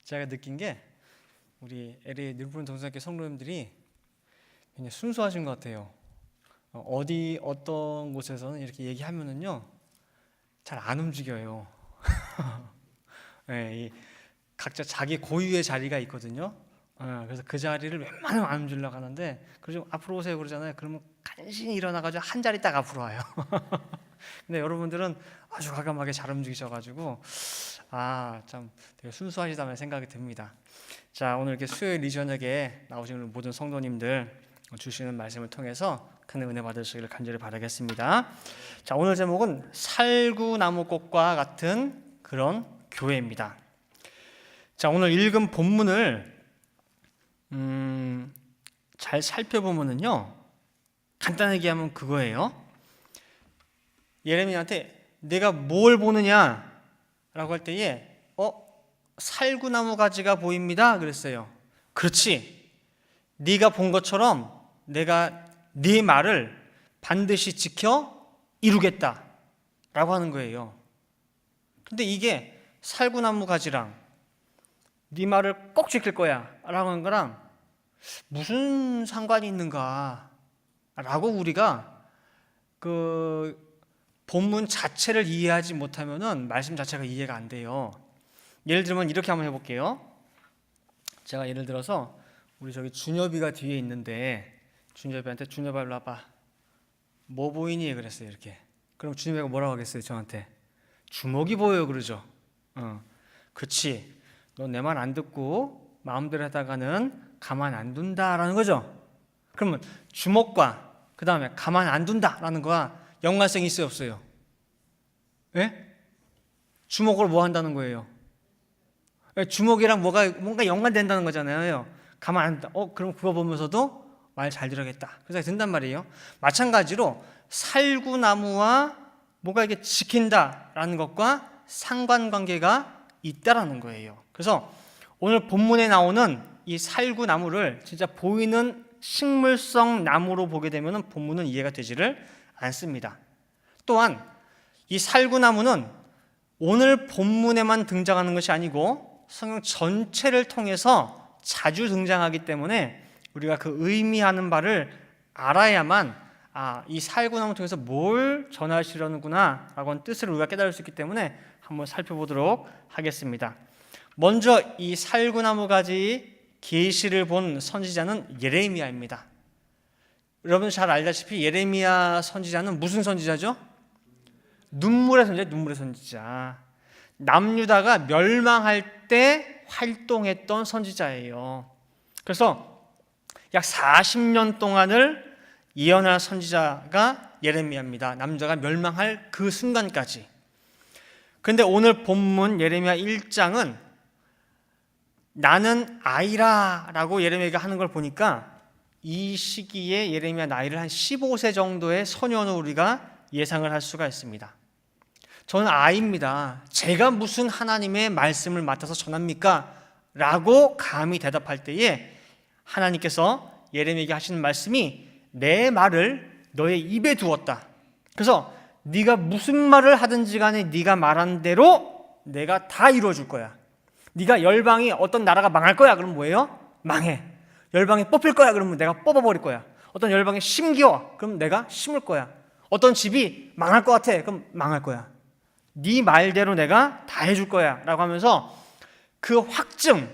제가 느낀 게 우리 LA 늘푸른 동성학교 성도님들이 굉장히 순수하신 것 같아요. 어떤 곳에서는 이렇게 얘기하면은요 잘 안 움직여요. 네, 각자 자기 고유의 자리가 있거든요. 그래서 그 자리를 웬만하면 안 움직이려고 하는데, 그러죠. 앞으로 오세요 그러잖아요. 그러면 간신히 일어나가지고 한 자리 딱 앞으로 와요. 근데 여러분들은 아주 과감하게 잘 움직이셔가지고 참 되게 순수하시다는 생각이 듭니다. 자, 오늘 이렇게 수요일 이 저녁에 나오신 모든 성도님들 주시는 말씀을 통해서 큰 은혜 받으시기를 간절히 바라겠습니다. 자, 오늘 제목은 살구나무꽃과 같은 그런 교회입니다. 자, 오늘 읽은 본문을 잘 살펴보면은요 간단하게 얘기하면 그거예요. 예레미야한테 내가 뭘 보느냐 라고 할 때에 살구나무 가지가 보입니다 그랬어요. 그렇지, 네가 본 것처럼 내가 네 말을 반드시 지켜 이루겠다 라고 하는 거예요. 근데 이게 살구나무 가지랑 네 말을 꼭 지킬 거야 라고 하는 거랑 무슨 상관이 있는가 라고 우리가 그 본문 자체를 이해하지 못하면은 말씀 자체가 이해가 안 돼요. 예를 들면 이렇게 한번 해볼게요. 제가 예를 들어서 우리 저기 준엽이가 뒤에 있는데 준엽이한테 준엽아 일로 와봐, 뭐 보이니? 그랬어요. 이렇게. 그럼 준엽이가 뭐라고 하겠어요? 저한테 주먹이 보여요 그러죠. 그치, 너 내 말 안 듣고 마음대로 하다가는 가만 안 둔다라는 거죠. 그러면 주먹과 그 다음에 가만 안 둔다라는 거와 연관성이 있어요 없어요? 예? 주먹으로 뭐 한다는 거예요? 주먹이랑 뭔가 연관된다는 거잖아요. 가만 안 둔다. 그럼 그거 보면서도 말 잘 들어야겠다 그 생각이 든단 말이에요. 마찬가지로 살구나무와 뭐가 이게 지킨다라는 것과 상관관계가 있다라는 거예요. 그래서 오늘 본문에 나오는 이 살구나무를 진짜 보이는 식물성 나무로 보게 되면 본문은 이해가 되지를 않습니다. 또한 이 살구나무는 오늘 본문에만 등장하는 것이 아니고 성경 전체를 통해서 자주 등장하기 때문에 우리가 그 의미하는 바를 알아야만 이 살구나무 통해서 뭘 전하시려는구나 라고 하는 뜻을 우리가 깨달을 수 있기 때문에 한번 살펴보도록 하겠습니다. 먼저 이 살구나무 가지 계시를 본 선지자는 예레미야입니다. 여러분 잘 알다시피 예레미야 선지자는 무슨 선지자죠? 눈물의 선지자, 눈물의 선지자. 남유다가 멸망할 때 활동했던 선지자예요. 그래서 약 40년 동안을 예언할 선지자가 예레미야입니다. 남유다가 멸망할 그 순간까지. 그런데 오늘 본문 예레미야 1장은 나는 아이라 라고 예레미야가 하는 걸 보니까 이 시기에 예레미야 나이를 한 15세 정도의 소년으로 우리가 예상을 할 수가 있습니다. 저는 아이입니다. 제가 무슨 하나님의 말씀을 맡아서 전합니까? 라고 감히 대답할 때에 하나님께서 예레미야에게 하시는 말씀이 내 말을 너의 입에 두었다. 그래서 네가 무슨 말을 하든지 간에 네가 말한 대로 내가 다 이루어줄 거야. 네가 열방이 어떤 나라가 망할 거야. 그럼 뭐예요? 망해. 열방이 뽑힐 거야. 그러면 내가 뽑아버릴 거야. 어떤 열방이 심겨. 그럼 내가 심을 거야. 어떤 집이 망할 것 같아. 그럼 망할 거야. 네 말대로 내가 다 해줄 거야 라고 하면서 그 확증,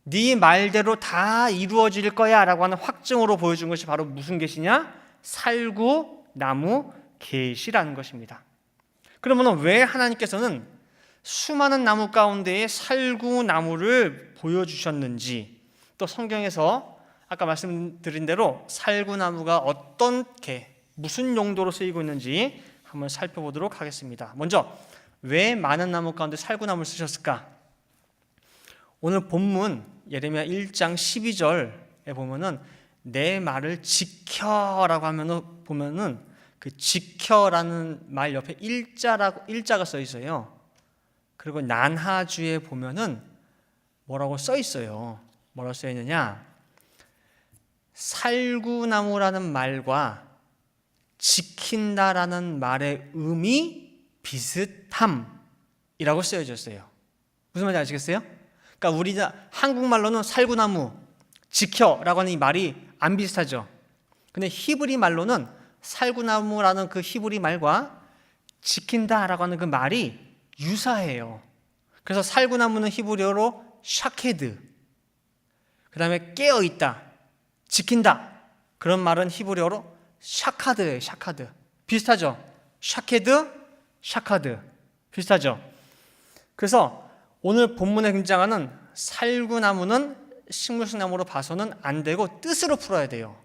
네 말대로 다 이루어질 거야 라고 하는 확증으로 보여준 것이 바로 무슨 계시냐? 살구나무 계시라는 것입니다. 그러면 왜 하나님께서는 수많은 나무 가운데에 살구나무를 보여주셨는지, 또 성경에서 아까 말씀드린 대로 살구나무가 어떻게 무슨 용도로 쓰이고 있는지 한번 살펴보도록 하겠습니다. 먼저 왜 많은 나무 가운데 살구나무를 쓰셨을까? 오늘 본문 예레미야 1장 12절에 보면은 내 말을 지켜라고 보면은 그 지켜라는 말 옆에 일자가 써 있어요. 그리고 난하주에 보면은 뭐라고 써 있어요? 뭐라고 써 있느냐? 살구나무라는 말과 지킨다라는 말의 의미 비슷함이라고 쓰여졌어요. 무슨 말인지 아시겠어요? 그러니까 우리가 한국말로는 살구나무, 지켜라고 하는 이 말이 안 비슷하죠. 근데 히브리 말로는 살구나무라는 그 히브리 말과 지킨다라고 하는 그 말이 유사해요. 그래서 살구나무는 히브리어로 샤케드, 그 다음에 깨어있다, 지킨다, 그런 말은 히브리어로 샤카드예요. 샤카드. 비슷하죠? 샤케드, 샤카드. 비슷하죠? 그래서 오늘 본문에 등장하는 살구나무는 식물성 나무로 봐서는 안 되고 뜻으로 풀어야 돼요.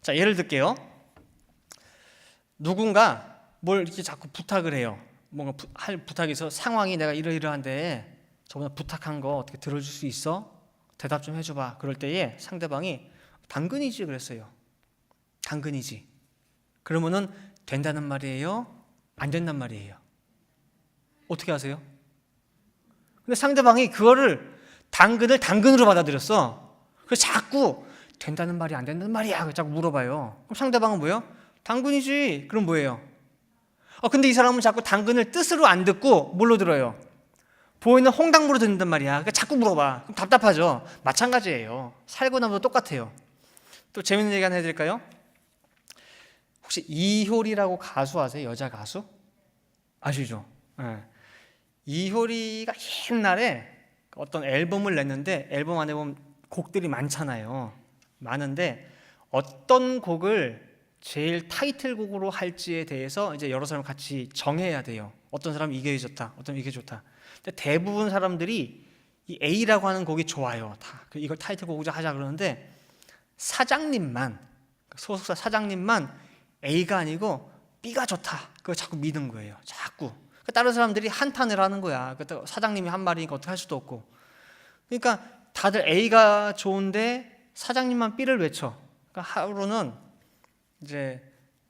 자, 예를 들게요. 누군가 뭘 이렇게 자꾸 부탁을 해요. 뭔가 할 부탁이 있어. 상황이 내가 이러이러한데 저번에 부탁한 거 어떻게 들어줄 수 있어? 대답 좀 해줘봐. 그럴 때에 상대방이 당근이지 그랬어요. 당근이지. 그러면은 된다는 말이에요? 안 된단 말이에요? 어떻게 하세요? 근데 상대방이 그거를 당근을 당근으로 받아들였어. 그래서 자꾸 된다는 말이 안 된다는 말이야. 자꾸 물어봐요. 그럼 상대방은 뭐예요? 당근이지. 그럼 뭐예요? 근데 이 사람은 자꾸 당근을 뜻으로 안 듣고 뭘로 들어요? 보이는 홍당무로 듣는단 말이야. 그러니까 자꾸 물어봐. 그럼 답답하죠. 마찬가지예요. 살구나무도 똑같아요. 또 재밌는 얘기 하나 해드릴까요? 혹시 이효리라고 가수 아세요? 여자 가수? 아시죠? 네. 이효리가 옛날에 어떤 앨범을 냈는데 앨범 안에 보면 곡들이 많잖아요. 많은데 어떤 곡을 제일 타이틀곡으로 할지에 대해서 이제 여러 사람 같이 정해야 돼요. 어떤 사람은 이게 좋다, 어떤 이게 좋다. 근데 대부분 사람들이 이 A라고 하는 곡이 좋아요. 다 이걸 타이틀곡으로 하자 그러는데 사장님만, 소속사 사장님만 A가 아니고 B가 좋다. 그걸 자꾸 믿는 거예요. 자꾸. 다른 사람들이 한탄을 하는 거야. 사장님이 한 말이니까 어떻게 할 수도 없고. 그러니까 다들 A가 좋은데 사장님만 B를 외쳐. 그러니까 하루는 이제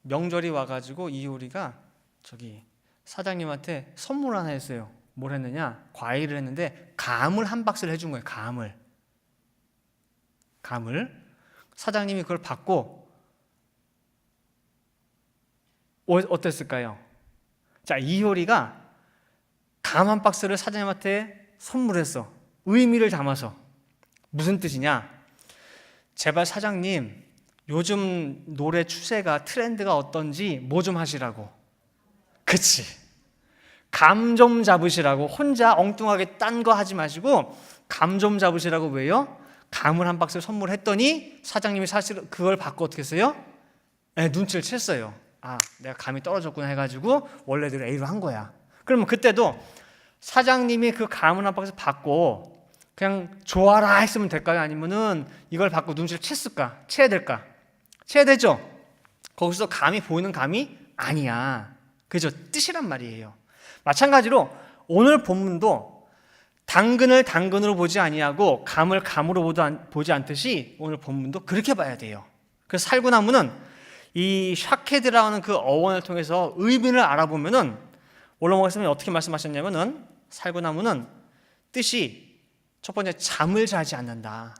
명절이 와가지고 이효리가 저기 사장님한테 선물 하나 했어요. 뭘 했느냐? 과일을 했는데 감을 한 박스를 해준 거예요. 감을. 사장님이 그걸 받고 어땠을까요? 자, 이효리가 감 한 박스를 사장님한테 선물했어. 의미를 담아서. 무슨 뜻이냐? 제발 사장님, 요즘 노래 추세가 트렌드가 어떤지 뭐 좀 하시라고. 그치? 감 좀 잡으시라고. 혼자 엉뚱하게 딴 거 하지 마시고 감 좀 잡으시라고. 왜요? 감을 한 박스를 선물했더니 사장님이 사실 그걸 받고 어떻게 했어요? 눈치를 챘어요. 아, 내가 감이 떨어졌구나 해가지고 원래대로 A로 한 거야. 그러면 그때도 사장님이 그 감을 한 박스 받고 그냥 좋아라 했으면 될까요? 아니면은 이걸 받고 눈치를 챘을까? 채야 될까? 채야 되죠? 거기서 감이 보이는 감이 아니야. 그죠? 뜻이란 말이에요. 마찬가지로 오늘 본문도 당근을 당근으로 보지 아니하고 감을 감으로 보지 않듯이 오늘 본문도 그렇게 봐야 돼요. 그래서 살구나무는 이 샤케드라는 그 어원을 통해서 의미를 알아보면은 오늘 말씀에 어떻게 말씀하셨냐면은 살구나무는 뜻이 첫 번째 잠을 자지 않는다.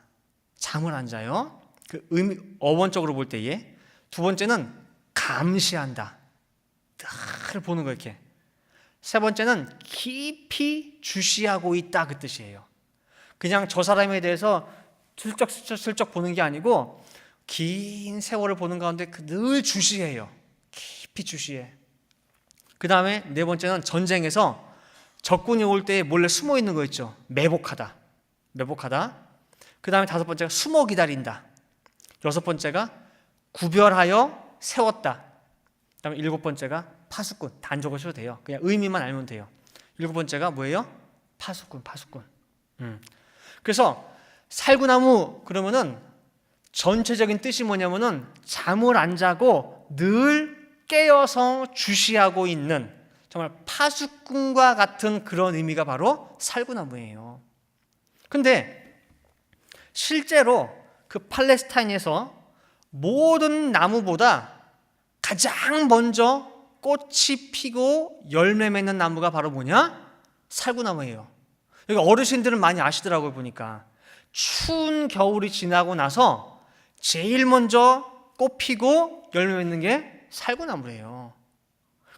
잠을 안 자요. 그 의미 어원적으로 볼 때에 두 번째는 감시한다. 늘 보는 거 이렇게. 세 번째는 깊이 주시하고 있다 그 뜻이에요. 그냥 저 사람에 대해서 슬쩍 보는 게 아니고 긴 세월을 보는 가운데 늘 주시해요. 깊이 주시해. 그 다음에 네 번째는 전쟁에서 적군이 올 때 몰래 숨어 있는 거 있죠. 매복하다. 그 다음에 다섯 번째가 숨어 기다린다. 여섯 번째가 구별하여 세웠다. 그 다음에 일곱 번째가 파수꾼. 다 안 적으셔도 돼요. 그냥 의미만 알면 돼요. 일곱 번째가 뭐예요? 파수꾼. 그래서 살구나무 그러면은 전체적인 뜻이 뭐냐면은 잠을 안 자고 늘 깨어서 주시하고 있는 정말 파수꾼과 같은 그런 의미가 바로 살구나무예요. 근데 실제로 그 팔레스타인에서 모든 나무보다 가장 먼저 꽃이 피고 열매 맺는 나무가 바로 뭐냐? 살구나무예요. 여기 어르신들은 많이 아시더라고요. 보니까 추운 겨울이 지나고 나서 제일 먼저 꽃 피고 열매 맺는 게 살구나무래요.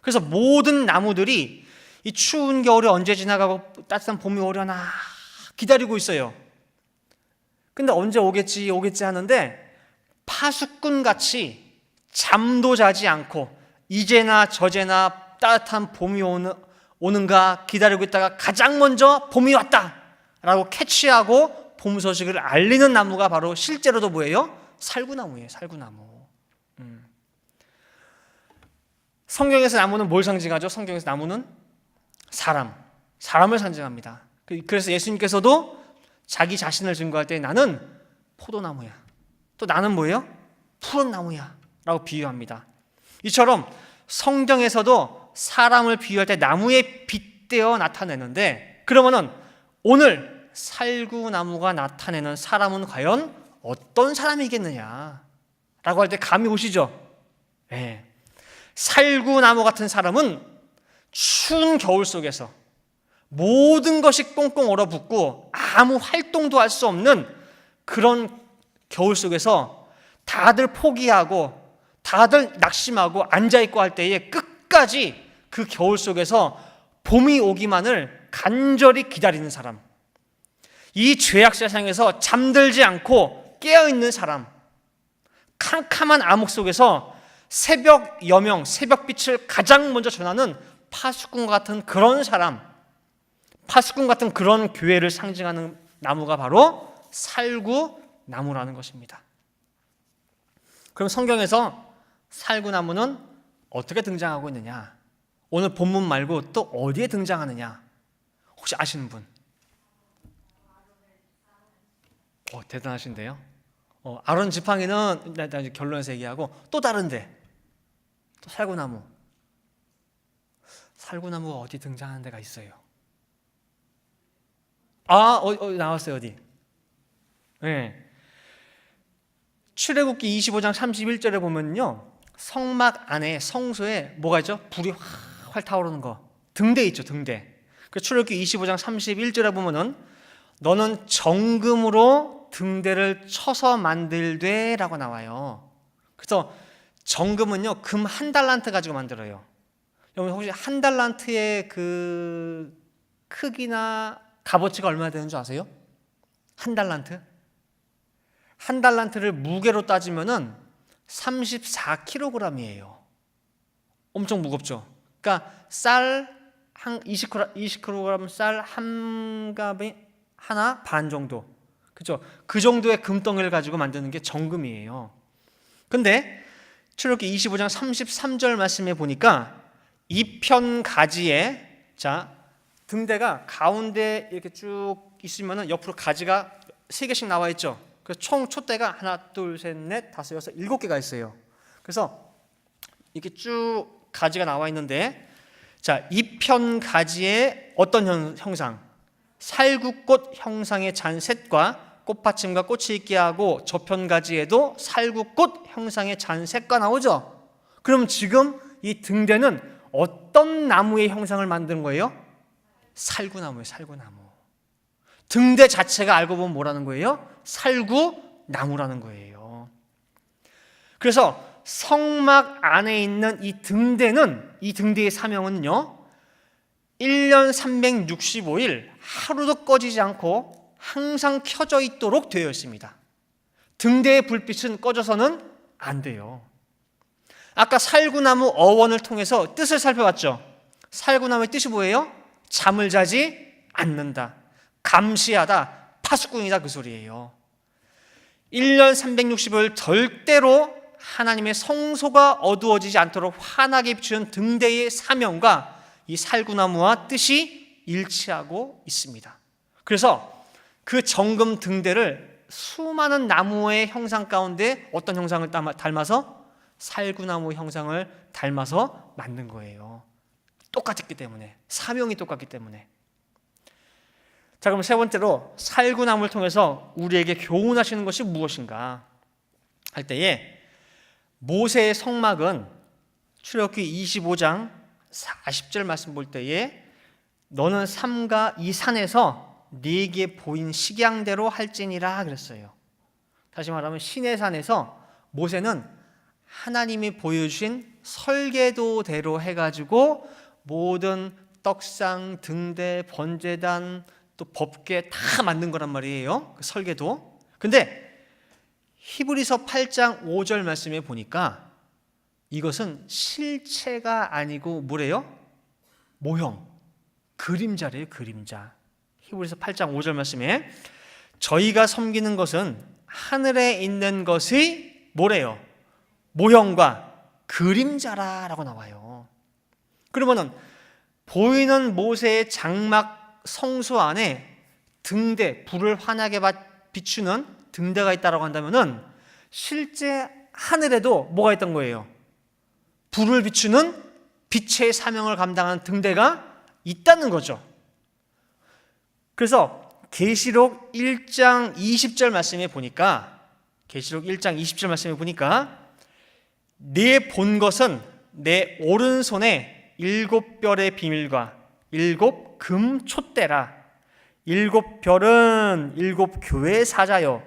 그래서 모든 나무들이 이 추운 겨울이 언제 지나가고 따뜻한 봄이 오려나 기다리고 있어요. 근데 언제 오겠지 하는데 파수꾼같이 잠도 자지 않고 이제나 저제나 따뜻한 봄이 오는가 기다리고 있다가 가장 먼저 봄이 왔다 라고 캐치하고 봄 소식을 알리는 나무가 바로 실제로도 뭐예요? 살구나무예요. 살구나무. 성경에서 나무는 뭘 상징하죠? 성경에서 나무는 사람을 상징합니다. 그래서 예수님께서도 자기 자신을 증거할 때 나는 포도나무야, 또 나는 뭐예요? 푸른 나무야 라고 비유합니다. 이처럼 성경에서도 사람을 비유할 때 나무에 빗대어 나타내는데, 그러면은 오늘 살구나무가 나타내는 사람은 과연 어떤 사람이겠느냐 라고 할 때 감이 오시죠? 네. 살구나무 같은 사람은 추운 겨울 속에서 모든 것이 꽁꽁 얼어붙고 아무 활동도 할 수 없는 그런 겨울 속에서 다들 포기하고 다들 낙심하고 앉아있고 할 때에 끝까지 그 겨울 속에서 봄이 오기만을 간절히 기다리는 사람, 이 죄악 세상에서 잠들지 않고 깨어있는 사람, 캄캄한 암흑 속에서 새벽 여명, 새벽빛을 가장 먼저 전하는 파수꾼 같은 그런 사람, 파수꾼 같은 그런 교회를 상징하는 나무가 바로 살구나무라는 것입니다. 그럼 성경에서 살구나무는 어떻게 등장하고 있느냐? 오늘 본문 말고 또 어디에 등장하느냐? 혹시 아시는 분? 대단하신데요. 아론 지팡이는 일단 결론에서 얘기하고, 또 다른데 또 살구나무가 어디 등장하는 데가 있어요. 나왔어요. 어디? 네. 출애굽기 25장 31절에 보면요, 성막 안에 성소에 뭐가 있죠? 불이 활 타오르는 거, 등대 있죠. 등대. 그 출애굽기 25장 31절에 보면은 너는 정금으로 등대를 쳐서 만들되 라고 나와요. 그래서 정금은요, 금 1달란트 가지고 만들어요. 여러분 혹시 1달란트의 그 크기나 값어치가 얼마나 되는 줄 아세요? 1달란트? 1달란트를 무게로 따지면은 34kg이에요. 엄청 무겁죠. 그러니까 쌀 한 20kg 쌀 한 갑이 하나 반 정도, 그죠? 그 정도의 금덩이를 가지고 만드는 게 정금이에요. 근데 출애굽기 25장 33절 말씀에 보니까 이편 가지에, 자, 등대가 가운데 이렇게 쭉 있으면은 옆으로 가지가 3개씩 나와 있죠. 그래서 총 촛대가 하나, 둘, 셋, 넷, 다섯, 여섯, 7개가 있어요. 그래서 이렇게 쭉 가지가 나와 있는데, 자, 이편 가지에 어떤 형상? 살구꽃 형상의 잔셋과 꽃받침과 꽃이 있게 하고, 저편 가지에도 살구꽃 형상의 잔셋과 나오죠. 그럼 지금 이 등대는 어떤 나무의 형상을 만든 거예요? 살구나무예요. 살구나무. 등대 자체가 알고 보면 뭐라는 거예요? 살구나무라는 거예요. 그래서 성막 안에 있는 이 등대는, 이 등대의 사명은요, 1년 365일 하루도 꺼지지 않고 항상 켜져 있도록 되어 있습니다. 등대의 불빛은 꺼져서는 안 돼요. 아까 살구나무 어원을 통해서 뜻을 살펴봤죠. 살구나무의 뜻이 뭐예요? 잠을 자지 않는다, 감시하다, 파수꾼이다, 그 소리예요. 1년 365일 절대로 하나님의 성소가 어두워지지 않도록 환하게 비추는 등대의 사명과 이 살구나무와 뜻이 일치하고 있습니다. 그래서 그 정금 등대를 수많은 나무의 형상 가운데 어떤 형상을 닮아서? 살구나무 형상을 닮아서 만든 거예요. 똑같았기 때문에, 사명이 똑같기 때문에. 자, 그럼 세 번째로 살구나무를 통해서 우리에게 교훈하시는 것이 무엇인가 할 때에, 모세의 성막은 출애굽기 25장 40절 말씀 볼 때에 너는 삼가 이 산에서 네게 보인 식양대로 할지니라 그랬어요. 다시 말하면 시내산에서 모세는 하나님이 보여주신 설계도대로 해가지고 모든 떡상, 등대, 번제단, 또 법궤 다 만든 거란 말이에요. 그 설계도. 근데 히브리서 8장 5절 말씀에 보니까 이것은 실체가 아니고 뭐래요? 모형, 그림자래요. 그림자. 히브리서 8장 5절 말씀에 저희가 섬기는 것은 하늘에 있는 것의 뭐래요? 모형과 그림자라라고 나와요. 그러면은 보이는 모세의 장막 성소 안에 등대, 불을 환하게 비추는 등대가 있다라고 한다면은 실제 하늘에도 뭐가 있던 거예요? 불을 비추는 빛의 사명을 감당하는 등대가 있다는 거죠. 그래서 계시록 1장 20절 말씀에 보니까 네 본 것은 내 오른손에 7별의 비밀과 7금 촛대라. 7별은 7교회의 사자요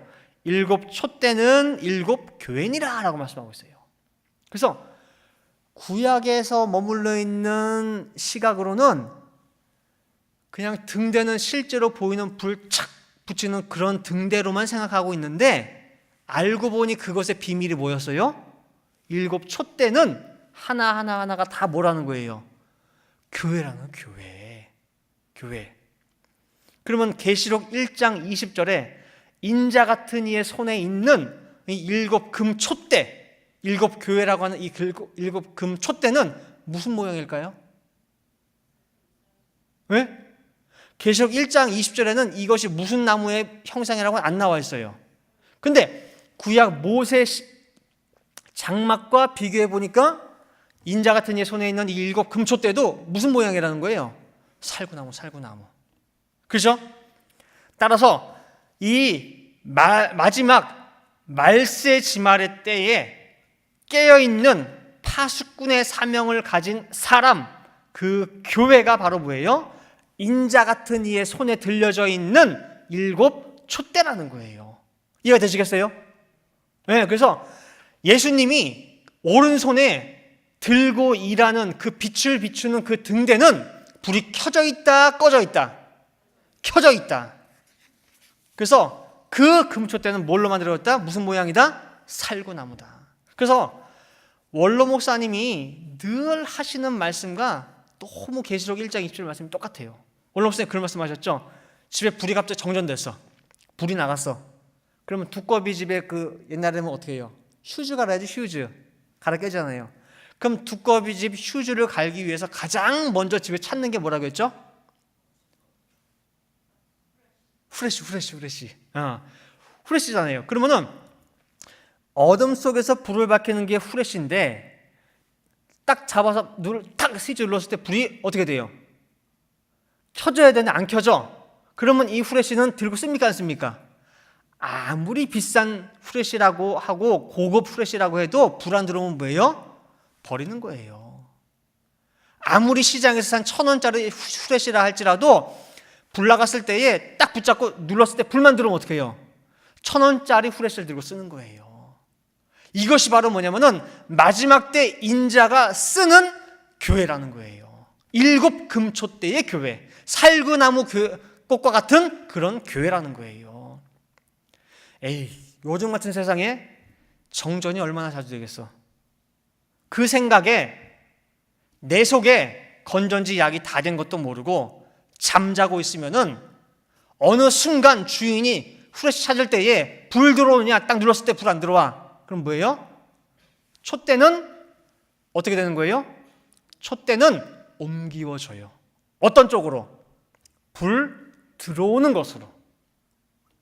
7촛대는 7교회니라 라고 말씀하고 있어요. 그래서 구약에서 머물러 있는 시각으로는 그냥 등대는 실제로 보이는 불 착 붙이는 그런 등대로만 생각하고 있는데 알고 보니 그것의 비밀이 뭐였어요? 7촛대는 하나하나가 다 뭐라는 거예요? 교회라는 교회. 그러면 계시록 1장 20절에 인자 같은 이의 손에 있는 이 7금 촛대, 7교회라고 하는 이 7금 촛대는 무슨 모양일까요? 왜? 계시록 1장 20절에는 이것이 무슨 나무의 형상이라고 안 나와 있어요. 근데 구약 모세 장막과 비교해 보니까 인자 같은 이의 손에 있는 이 7금 촛대도 무슨 모양이라는 거예요? 살구나무. 그렇죠? 따라서 이 마지막 말세 지말의 때에 깨어있는 파수꾼의 사명을 가진 사람, 그 교회가 바로 뭐예요? 인자 같은 이의 손에 들려져 있는 7촛대라는 거예요. 이해가 되시겠어요? 네, 그래서 예수님이 오른손에 들고 일하는 그 빛을 비추는 그 등대는 불이 켜져 있다, 꺼져 있다. 켜져 있다. 그래서 그 금촛대는 뭘로 만들어졌다? 무슨 모양이다? 살구나무다. 그래서 원로 목사님이 늘 하시는 말씀과 너무 계시록 1장 20절 말씀이 똑같아요. 원로 목사님 그런 말씀 하셨죠? 집에 불이 갑자기 정전됐어. 불이 나갔어. 그러면 두꺼비 집에 그 옛날에는 어떻게 해요? 휴즈 갈아야지. 휴즈 갈아 깨잖아요. 그럼 두꺼비 집 휴즈를 갈기 위해서 가장 먼저 집에 찾는 게 뭐라고 했죠? 후레쉬. 후레쉬잖아요. 그러면은 어둠 속에서 불을 밝히는 게 후레쉬인데 딱 잡아서 눈을 탁 스위치 눌렀을 때 불이 어떻게 돼요? 켜져야 되는데 안 켜져. 그러면 이 후레쉬는 들고 씁니까 안 씁니까? 아무리 비싼 후레쉬라고 하고 고급 후레쉬라고 해도 불 안 들어오면 뭐예요? 버리는 거예요. 아무리 시장에서 산 1,000원짜리 후레쉬라 할지라도 불 나갔을 때에 딱 붙잡고 눌렀을 때 불만 들어오면 어떻게 해요? 1,000원짜리 후레쉬를 들고 쓰는 거예요. 이것이 바로 뭐냐면은 마지막 때 인자가 쓰는 교회라는 거예요. 7금촛대의 교회, 살구나무 꽃과 같은 그런 교회라는 거예요. 에이, 요즘 같은 세상에 정전이 얼마나 자주 되겠어. 그 생각에 내 속에 건전지 약이 다 된 것도 모르고 잠자고 있으면은 어느 순간 주인이 후레쉬 찾을 때에 불 들어오느냐 딱 눌렀을 때 불 안 들어와. 그럼 뭐예요? 촛대는 어떻게 되는 거예요? 촛대는 옮기워져요. 어떤 쪽으로? 불 들어오는 것으로.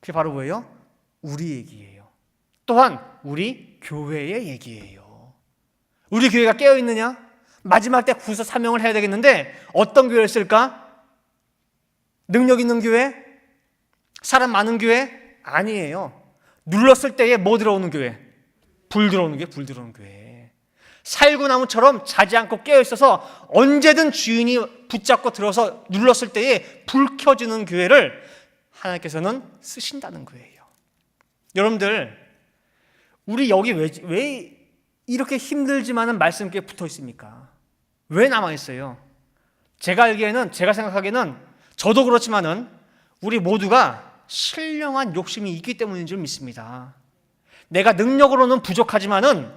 그게 바로 뭐예요? 우리 얘기예요. 또한 우리 교회의 얘기예요. 우리 교회가 깨어있느냐? 마지막 때 구서 사명을 해야 되겠는데 어떤 교회를 쓸까? 능력 있는 교회? 사람 많은 교회? 아니에요. 눌렀을 때에 뭐 들어오는 교회? 불 들어오는 교회. 살구나무처럼 자지 않고 깨어있어서 언제든 주인이 붙잡고 들어서 눌렀을 때에 불 켜지는 교회를 하나님께서는 쓰신다는 거예요. 여러분들, 우리 여기 왜 이렇게 힘들지만은 말씀께 붙어 있습니까? 왜 남아 있어요? 제가 생각하기에는 저도 그렇지만은 우리 모두가 신령한 욕심이 있기 때문인 줄 믿습니다. 내가 능력으로는 부족하지만은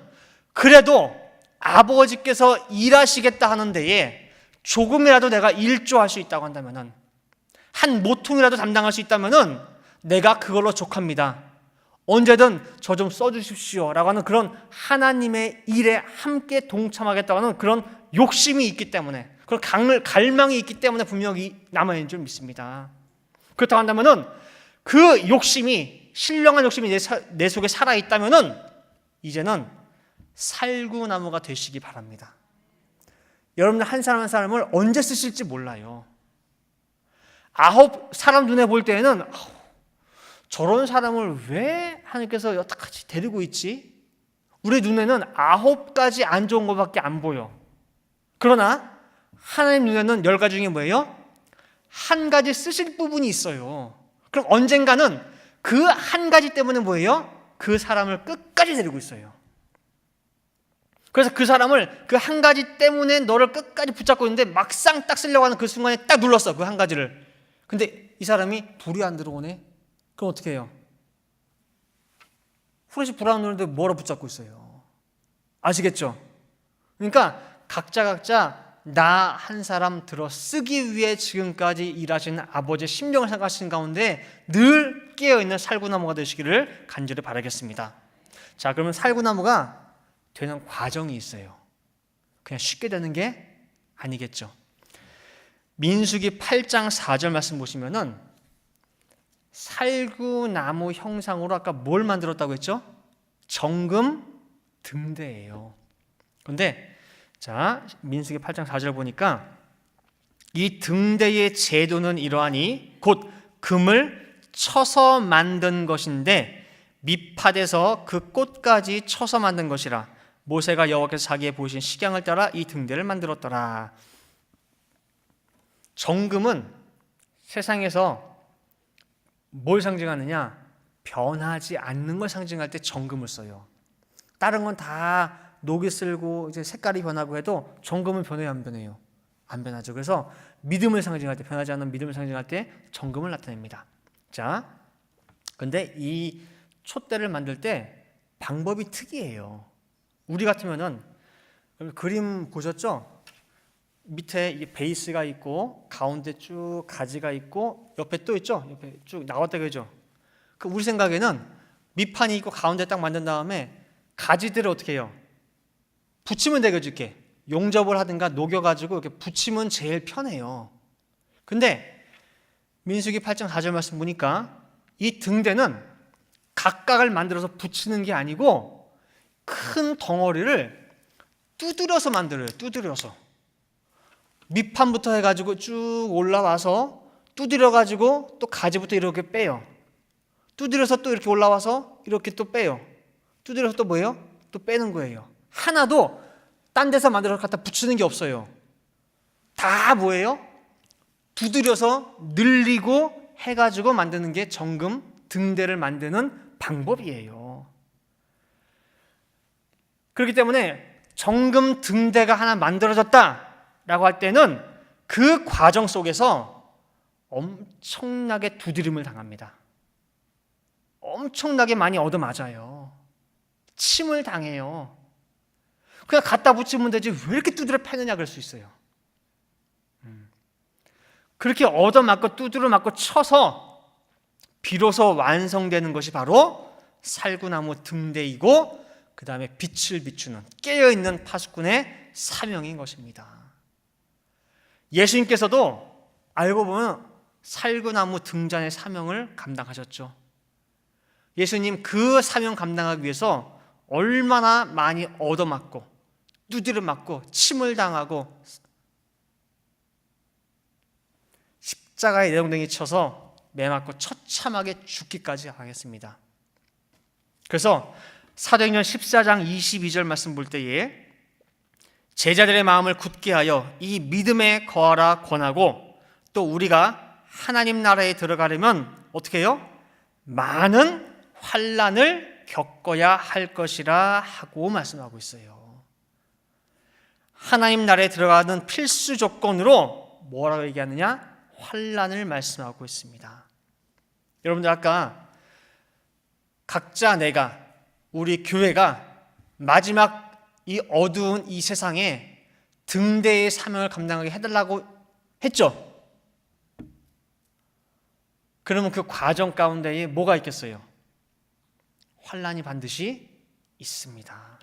그래도 아버지께서 일하시겠다 하는 데에 조금이라도 내가 일조할 수 있다고 한다면은, 한 모퉁이라도 담당할 수 있다면은 내가 그걸로 족합니다. 언제든 저 좀 써주십시오 라고 하는 그런 하나님의 일에 함께 동참하겠다고 하는 그런 욕심이 있기 때문에, 그런 갈망이 있기 때문에 분명히 남아있는 줄 믿습니다. 그렇다고 한다면은 그 욕심이, 신령한 욕심이 내 속에 살아있다면은 이제는 살구나무가 되시기 바랍니다. 여러분들 한 사람 한 사람을 언제 쓰실지 몰라요. 9사람 눈에 볼 때에는 저런 사람을 왜 하나님께서 여태까지 데리고 있지? 우리 눈에는 9가지 안 좋은 것밖에 안 보여. 그러나 하나님 눈에는 10가지 중에 뭐예요? 한 가지 쓰실 부분이 있어요. 그럼 언젠가는 그 한 가지 때문에 뭐예요? 그 사람을 끝까지 데리고 있어요. 그래서 그 사람을 그 한 가지 때문에 너를 끝까지 붙잡고 있는데 막상 딱 쓰려고 하는 그 순간에 딱 눌렀어, 그 한 가지를. 근데 이 사람이 불이 안 들어오네? 그럼 어떻게 해요? 후레쉬 불 안 오는데 뭐라 붙잡고 있어요? 아시겠죠? 그러니까 각자 나 한 사람 들어 쓰기 위해 지금까지 일하시는 아버지의 심령을 생각하시는 가운데 늘 깨어있는 살구나무가 되시기를 간절히 바라겠습니다. 자, 그러면 살구나무가 되는 과정이 있어요. 그냥 쉽게 되는 게 아니겠죠. 민수기 8장 4절 말씀 보시면은 살구나무 형상으로 아까 뭘 만들었다고 했죠? 정금 등대예요. 그런데 자, 민수기 8장 4절 보니까 이 등대의 제도는 이러하니 곧 금을 쳐서 만든 것인데 밑팥에서 그 꽃까지 쳐서 만든 것이라. 모세가 여호와께서 자기의 보이신 식양을 따라 이 등대를 만들었더라. 정금은 세상에서 뭘 상징하느냐? 변하지 않는 걸 상징할 때 정금을 써요. 다른 건 다 녹이 슬고 이제 색깔이 변하고 해도 정금은 변해요, 안 변해요? 안 변하죠. 그래서 믿음을 상징할 때, 변하지 않는 믿음을 상징할 때 정금을 나타냅니다. 자, 근데 이 촛대를 만들 때 방법이 특이해요. 우리 같으면은 그림 보셨죠? 밑에 이게 베이스가 있고 가운데 쭉 가지가 있고 옆에 또 있죠? 옆에 쭉 나왔다고 하죠. 그 우리 생각에는 밑판이 있고 가운데 딱 만든 다음에 가지들을 어떻게 해요? 붙이면 되겠죠. 이렇게 용접을 하든가 녹여가지고 이렇게 붙이면 제일 편해요. 근데 민수기 8장 4절 말씀 보니까 이 등대는 각각을 만들어서 붙이는 게 아니고 큰 덩어리를 두드려서 만들어요. 두드려서 밑판부터 해가지고 쭉 올라와서 두드려가지고 또 가지부터 이렇게 빼요. 두드려서 또 이렇게 올라와서 이렇게 또 빼요. 두드려서 또 뭐예요? 또 빼는 거예요. 하나도 딴 데서 만들어서 갖다 붙이는 게 없어요. 다 뭐예요? 두드려서 늘리고 해가지고 만드는 게 정금 등대를 만드는 방법이에요. 그렇기 때문에 정금 등대가 하나 만들어졌다라고 할 때는 그 과정 속에서 엄청나게 두드림을 당합니다. 엄청나게 많이 얻어맞아요. 침을 당해요. 그냥 갖다 붙이면 되지 왜 이렇게 두드려 패느냐 그럴 수 있어요. 그렇게 얻어맞고 두드려 맞고 쳐서 비로소 완성되는 것이 바로 살구나무 등대이고 그 다음에 빛을 비추는 깨어있는 파수꾼의 사명인 것입니다. 예수님께서도 알고 보면 살구나무 등잔의 사명을 감당하셨죠. 예수님 그 사명 감당하기 위해서 얼마나 많이 얻어맞고 두드려 맞고 침을 당하고 십자가에 내동댕이 쳐서 매맞고 처참하게 죽기까지 하겠습니다. 그래서 사도행전 14장 22절 말씀 볼 때에 제자들의 마음을 굳게 하여 이 믿음에 거하라 권하고 또 우리가 하나님 나라에 들어가려면 어떻게 해요? 많은 환난을 겪어야 할 것이라 하고 말씀하고 있어요. 하나님 나라에 들어가는 필수 조건으로 뭐라고 얘기하느냐? 환난을 말씀하고 있습니다. 여러분들 아까 각자 내가 우리 교회가 마지막 이 어두운 이 세상에 등대의 사명을 감당하게 해달라고 했죠. 그러면 그 과정 가운데에 뭐가 있겠어요? 환난이 반드시 있습니다.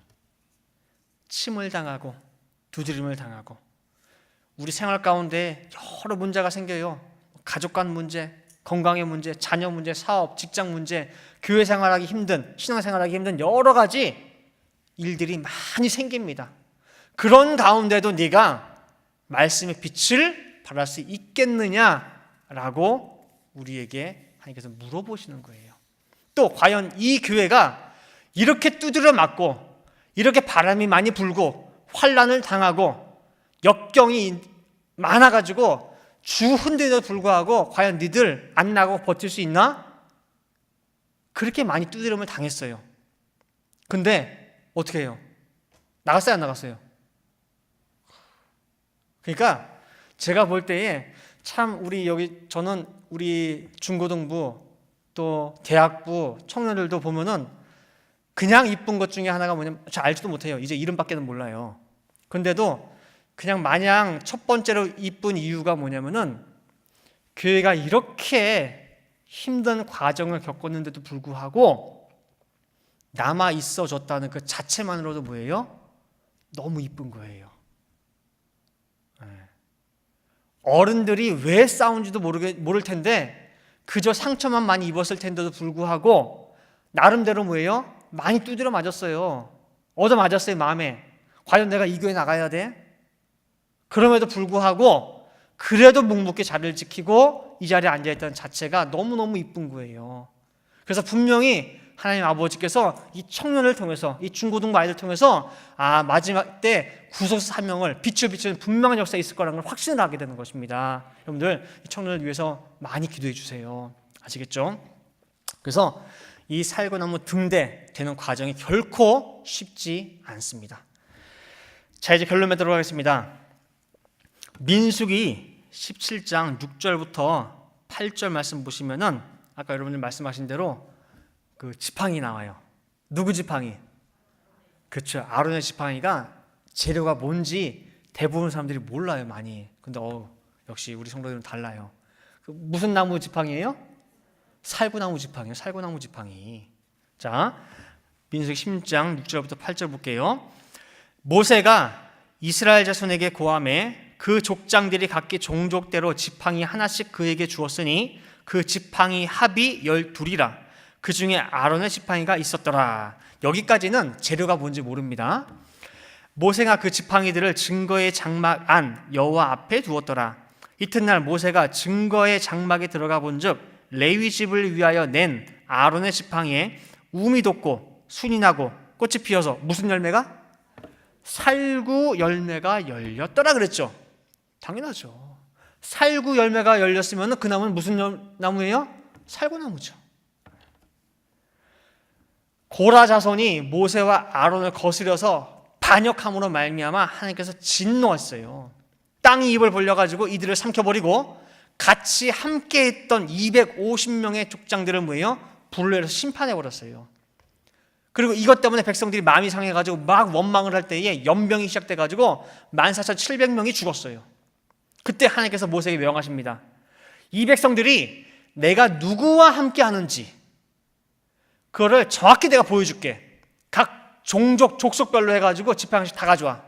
침을 당하고 두드림을 당하고 우리 생활 가운데 여러 문제가 생겨요. 가족 간 문제, 건강의 문제, 자녀 문제, 사업, 직장 문제, 교회 생활하기 힘든, 신앙 생활하기 힘든 여러 가지 일들이 많이 생깁니다. 그런 가운데도 네가 말씀의 빛을 발할 수 있겠느냐라고 우리에게 하나님께서 물어보시는 거예요. 또 과연 이 교회가 이렇게 두드려 맞고 이렇게 바람이 많이 불고 환난을 당하고 역경이 많아가지고 주 흔들에도 불구하고 과연 니들 안 나고 버틸 수 있나? 그렇게 많이 두드림을 당했어요. 근데 어떻게 해요? 나갔어요, 안 나갔어요? 그러니까 제가 볼 때에 참 저는 우리 중고등부 또 대학부 청년들도 보면은 그냥 이쁜 것 중에 하나가 뭐냐면 저 알지도 못해요. 이제 이름밖에는 몰라요. 근데도 그냥 마냥 첫 번째로 이쁜 이유가 뭐냐면은 교회가 이렇게 힘든 과정을 겪었는데도 불구하고 남아 있어줬다는 그 자체만으로도 뭐예요? 너무 이쁜 거예요. 어른들이 왜 싸운지도 모를 텐데 그저 상처만 많이 입었을 텐데도 불구하고 나름대로 뭐예요? 많이 두드려 맞았어요. 얻어 맞았어요, 마음에. 과연 내가 이 교회 나가야 돼? 그럼에도 불구하고 그래도 묵묵히 자리를 지키고 이 자리에 앉아있다는 자체가 너무너무 이쁜 거예요. 그래서 분명히 하나님 아버지께서 이 청년을 통해서 이 중고등부 아이들 통해서 마지막 때 구속사 사명을 빛을 비추는 분명한 역사가 있을 거라는 걸 확신을 하게 되는 것입니다. 여러분들 이 청년을 위해서 많이 기도해 주세요. 아시겠죠? 그래서 이 살구나무 등대 되는 과정이 결코 쉽지 않습니다. 자, 이제 결론에 들어가겠습니다. 민수기 17장 6절부터 8절 말씀 보시면은 아까 여러분들 말씀하신 대로 그 지팡이 나와요. 누구 지팡이? 그렇죠. 아론의 지팡이가 재료가 뭔지 대부분 사람들이 몰라요, 많이. 근데 역시 우리 성도들은 달라요. 무슨 나무 지팡이예요? 살구나무 지팡이요. 살구나무 지팡이. 자, 민수기 16장 6절부터 8절 볼게요. 모세가 이스라엘 자손에게 고하매 그 족장들이 각기 종족대로 지팡이 하나씩 그에게 주었으니 그 지팡이 합이 12이라. 그 중에 아론의 지팡이가 있었더라. 여기까지는 재료가 뭔지 모릅니다. 모세가 그 지팡이들을 증거의 장막 안 여호와 앞에 두었더라. 이튿날 모세가 증거의 장막에 들어가 본즉 레위 집을 위하여 낸 아론의 지팡이에 움이 돋고 순이 나고 꽃이 피어서 무슨 열매가? 살구 열매가 열렸더라 그랬죠. 당연하죠. 살구 열매가 열렸으면 그 나무는 무슨 나무예요? 살구나무죠. 고라 자손이 모세와 아론을 거스려서 반역함으로 말미암아 하나님께서 진노했어요. 땅이 입을 벌려가지고 이들을 삼켜버리고 같이 함께했던 250명의 족장들을 뭐예요? 불러서 심판해버렸어요. 그리고 이것 때문에 백성들이 마음이 상해가지고 막 원망을 할 때에 연병이 시작돼가지고 14,700명이 죽었어요. 그때 하나님께서 모세에게 명하십니다. 이 백성들이 내가 누구와 함께 하는지 그거를 정확히 내가 보여줄게. 각 종족, 족속별로 해가지고 지팡이씩 다 가져와.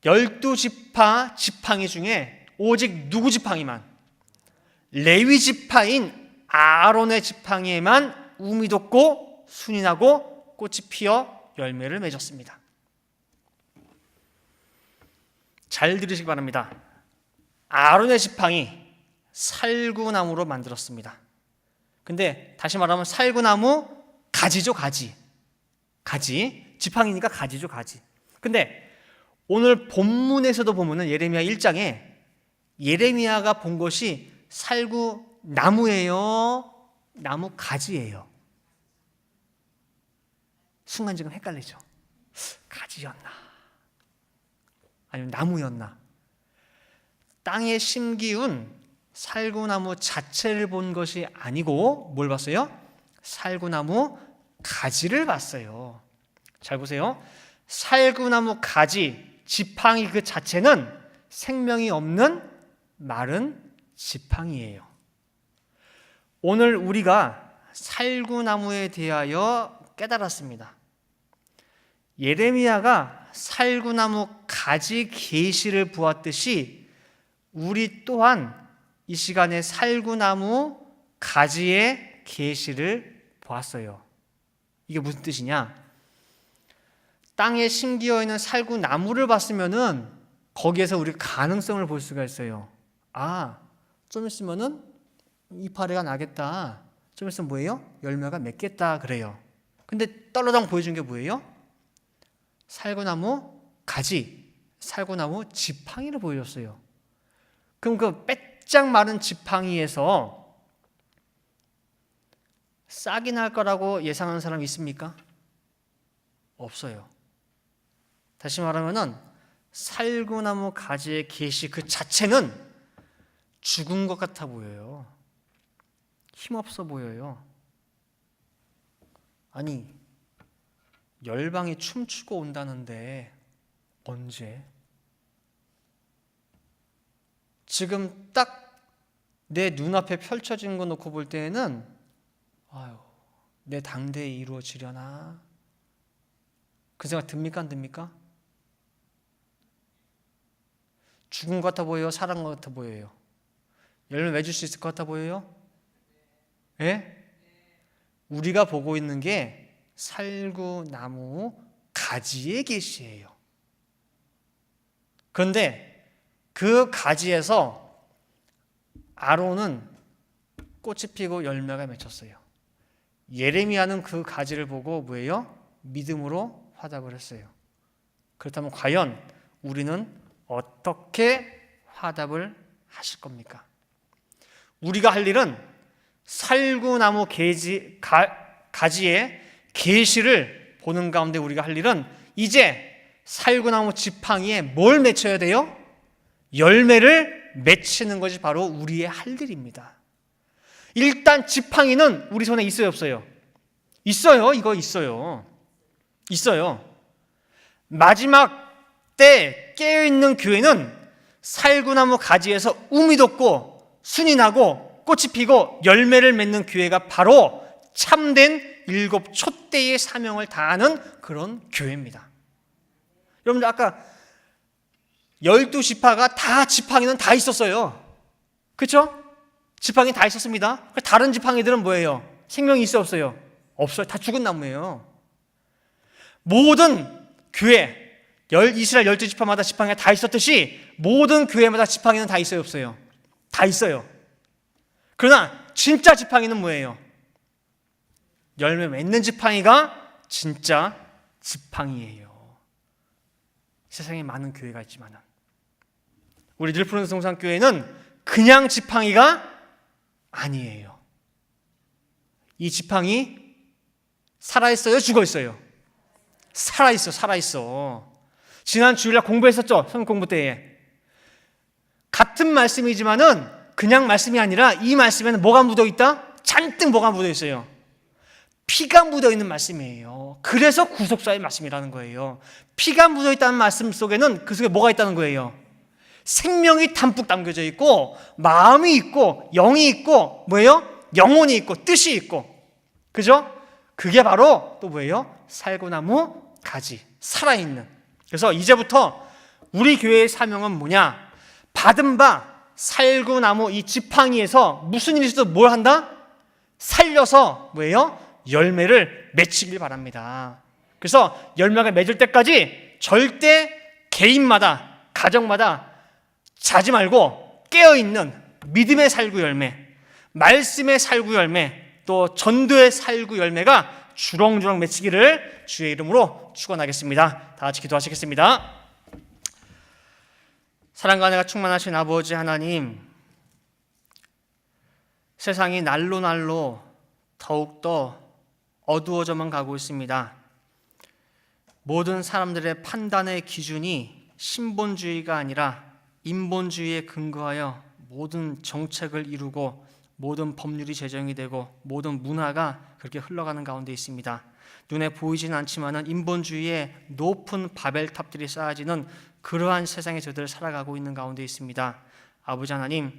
12지파 지팡이 중에 오직 누구 지팡이만? 레위 지파인 아론의 지팡이에만 움이 돋고 순이 나고 꽃이 피어 열매를 맺었습니다. 잘 들으시기 바랍니다. 아론의 지팡이 살구나무로 만들었습니다. 근데 다시 말하면 살구나무 가지죠, 가지. 지팡이니까 가지죠, 가지. 근데 오늘 본문에서도 보면은 예레미야 1장에 예레미야가 본 것이 살구나무예요, 나무 가지예요. 순간 지금 헷갈리죠. 가지였나? 아니면 나무였나? 땅에 심기운 살구나무 자체를 본 것이 아니고 뭘 봤어요? 살구나무 가지를 봤어요. 잘 보세요. 살구나무 가지, 지팡이 그 자체는 생명이 없는 마른 지팡이예요. 오늘 우리가 살구나무에 대하여 깨달았습니다. 예레미야가 살구나무 가지 계시를 보았듯이 우리 또한 이 시간에 살구나무 가지의 계시를 보았어요. 이게 무슨 뜻이냐? 땅에 심기어 있는 살구나무를 봤으면은 거기에서 우리가 가능성을 볼 수가 있어요. 아, 좀 있으면은 이파리가 나겠다. 좀 있으면 뭐예요? 열매가 맺겠다 그래요. 근데 떨어당 보여준 게 뭐예요? 살구나무 가지, 살구나무 지팡이를 보여줬어요. 그럼 그 빼짝 마른 지팡이에서 싹이 날 거라고 예상하는 사람 있습니까? 없어요. 다시 말하면은 살구나무 가지의 계시 그 자체는 죽은 것 같아 보여요. 힘없어 보여요. 아니, 열방이 춤추고 온다는데 언제? 지금 딱 내 눈앞에 펼쳐진 거 놓고 볼 때에는 아유, 내 당대에 이루어지려나? 그 생각 듭니까? 안 듭니까? 죽은 것 같아 보여요? 살아난 것 같아 보여요? 열매 맺을 수 있을 것 같아 보여요? 예? 우리가 보고 있는 게 살구나무 가지의 계시예요. 그런데 그 가지에서 아론은 꽃이 피고 열매가 맺혔어요. 예레미야는 그 가지를 보고 뭐예요? 믿음으로 화답을 했어요. 그렇다면 과연 우리는 어떻게 화답을 하실 겁니까? 우리가 할 일은 살구나무 가지의 계시를 보는 가운데 우리가 할 일은 이제 살구나무 지팡이에 뭘 맺혀야 돼요? 열매를 맺히는 것이 바로 우리의 할 일입니다. 일단 지팡이는 우리 손에 있어요, 없어요? 있어요. 이거 있어요. 있어요. 마지막 때 깨어있는 교회는 살구나무 가지에서 um이 돋고 순이 나고 꽃이 피고 열매를 맺는 교회가 바로 참된 일곱 촛대의 사명을 다하는 그런 교회입니다. 여러분들 아까 12지파가 다 지팡이는 다 있었어요. 그렇죠? 지팡이 다 있었습니다. 다른 지팡이들은 뭐예요? 생명이 있어요, 없어요? 없어요. 다 죽은 나무예요. 모든 교회, 이스라엘 12지파마다 지팡이가 다 있었듯이 모든 교회마다 지팡이는 다 있어요, 없어요? 다 있어요. 그러나 진짜 지팡이는 뭐예요? 열매 맺는 지팡이가 진짜 지팡이예요. 세상에 많은 교회가 있지만 우리 늘푸른 성산교회는 그냥 지팡이가 아니에요. 이 지팡이 살아있어요? 죽어있어요? 살아있어. 지난 주일날 공부했었죠? 성경 공부 때에. 같은 말씀이지만은 그냥 말씀이 아니라 이 말씀에는 뭐가 묻어있다? 잔뜩 뭐가 묻어있어요? 피가 묻어있는 말씀이에요. 그래서 구속사의 말씀이라는 거예요. 피가 묻어있다는 말씀 속에는 그 속에 뭐가 있다는 거예요? 생명이 담뿍 담겨져 있고 마음이 있고 영이 있고 뭐예요? 영혼이 있고 뜻이 있고 그죠? 그게 바로 또 뭐예요? 살구나무 가지, 살아있는. 그래서 이제부터 우리 교회의 사명은 뭐냐? 받은 바 살구나무 이 지팡이에서 무슨 일이 있어도 뭘 한다? 살려서 뭐예요? 열매를 맺히길 바랍니다. 그래서 열매가 맺을 때까지 절대 개인마다 가정마다 자지 말고 깨어있는 믿음의 살구 열매, 말씀의 살구 열매, 또 전도의 살구 열매가 주렁주렁 맺히기를 주의 이름으로 축원하겠습니다. 다 같이 기도하시겠습니다. 사랑과 은혜가 충만하신 아버지 하나님, 세상이 날로 날로 더욱더 어두워져만 가고 있습니다. 모든 사람들의 판단의 기준이 신본주의가 아니라 인본주의에 근거하여 모든 정책을 이루고 모든 법률이 제정이 되고 모든 문화가 그렇게 흘러가는 가운데 있습니다. 눈에 보이지는 않지만은 인본주의의 높은 바벨탑들이 쌓아지는 그러한 세상에 저희들 살아가고 있는 가운데 있습니다. 아버지 하나님,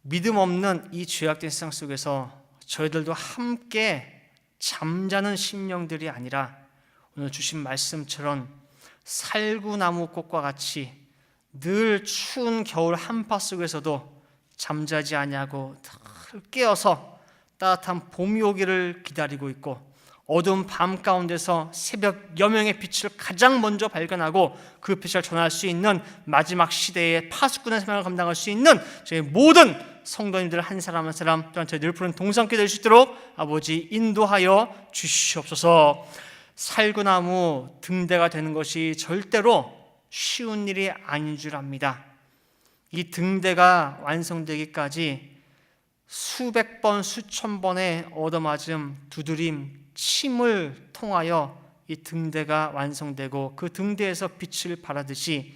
믿음 없는 이 죄악된 세상 속에서 저희들도 함께 잠자는 심령들이 아니라 오늘 주신 말씀처럼 살구나무 꽃과 같이 늘 추운 겨울 한파 속에서도 잠자지 아니하고 늘 깨어서 따뜻한 봄이 오기를 기다리고 있고 어두운 밤 가운데서 새벽 여명의 빛을 가장 먼저 발견하고 그 빛을 전할 수 있는 마지막 시대의 파수꾼의 사명을 감당할 수 있는 저희 모든 성도님들 한 사람 한 사람 또한 저희 늘 푸른 동상께 될 수 있도록 아버지 인도하여 주시옵소서. 살구나무 등대가 되는 것이 절대로 쉬운 일이 아닌 줄 압니다. 이 등대가 완성되기까지 수백 번, 수천 번의 얻어맞음, 두드림, 침을 통하여 이 등대가 완성되고 그 등대에서 빛을 발하듯이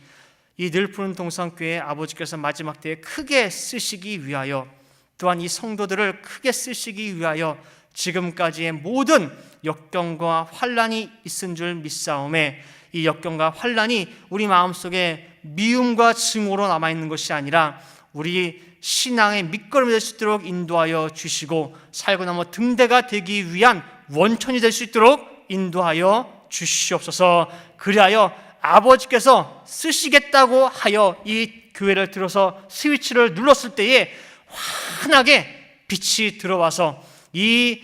이 늘 푸른 동산교회 아버지께서 마지막 때에 크게 쓰시기 위하여 또한 이 성도들을 크게 쓰시기 위하여 지금까지의 모든 역경과 환난이 있은 줄 믿사오매 이 역경과 환난이 우리 마음속에 미움과 증오로 남아있는 것이 아니라 우리 신앙의 밑거름이 될 수 있도록 인도하여 주시고 살구나무 등대가 되기 위한 원천이 될 수 있도록 인도하여 주시옵소서. 그리하여 아버지께서 쓰시겠다고 하여 이 교회를 들어서 스위치를 눌렀을 때에 환하게 빛이 들어와서 이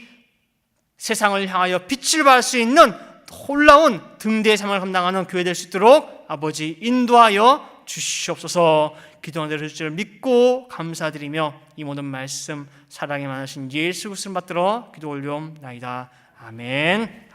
세상을 향하여 빛을 발할 수 있는 놀라운 등대의 삶을 감당하는 교회 될 수 있도록 아버지 인도하여 주시옵소서. 기도하는 대로 주실 줄 믿고 감사드리며 이 모든 말씀 사랑에 많으신 예수 그리스도를 받들어 기도 올려옵나이다. 아멘.